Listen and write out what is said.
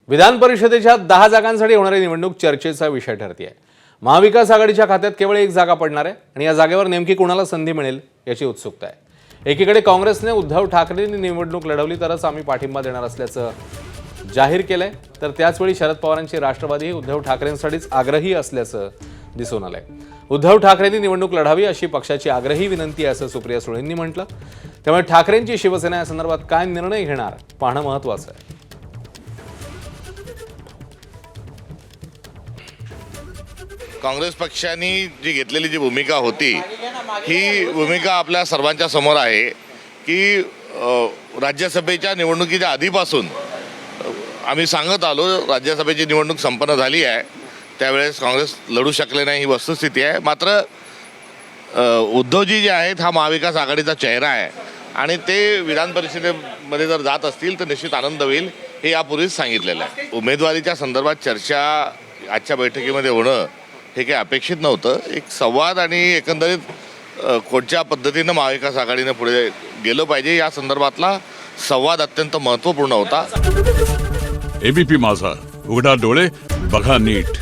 विधान परिषदेच्या 10 जागांसाठी होणारी निवडणूक चर्चेचा विषय ठरते आहे। महाविकास आघाडीच्या खात्यात केवळ एक जागा पडणार आहे आणि या जागेवर नेमकी कोणाला संधी मिळेल याची उत्सुकता आहे। एकीकडे काँग्रेसने उद्धव ठाकरेंनी निवडणूक लढवली तरच आम्ही पाठिंबा देणार असल्याचं जाहीर केलंय, तर त्याचवेळी शरद पवारांची राष्ट्रवादी उद्धव ठाकरेंसाठीच आग्रही असल्याचं दिसून आलंय। उद्धव ठाकरेंनी निवडणूक लढावी अशी पक्षाची आग्रही विनंती आहे असं सुप्रिया सुळेंनी म्हटलं। त्यामुळे ठाकरेंची शिवसेना या संदर्भात काय निर्णय घेणार पाहणं महत्त्वाचं आहे। काँग्रेस पक्षाने जी घेतलेली जी भूमिका होती ही भूमिका आपल्या सर्वांच्या समोर आहे की राज्यसभेच्या निवडणुकीच्या आधीपासून आम्ही सांगत आलो, राज्यसभेची निवडणूक संपन्न झाली आहे त्यावेळेस काँग्रेस लढू शकले नाही ही वस्तुस्थिती आहे। मात्र उद्धवजी जे आहेत हा महाविकास आघाडीचा चेहरा आहे आणि ते विधान परिषदेमध्ये जर जात असतील तर निश्चित आनंद होईल हे यापूर्वीच सांगितलेलं आहे। उमेदवारीच्या संदर्भात चर्चा आजच्या बैठकीमध्ये होणं हे काही अपेक्षित नव्हतं। एक संवाद आणि एकंदरीत कोणत्या पद्धतीनं महाविकास आघाडीनं पुढे गेलं पाहिजे या संदर्भातला संवाद अत्यंत महत्त्वपूर्ण होता। एबीपी माझा, उघडा डोळे बघा नीट।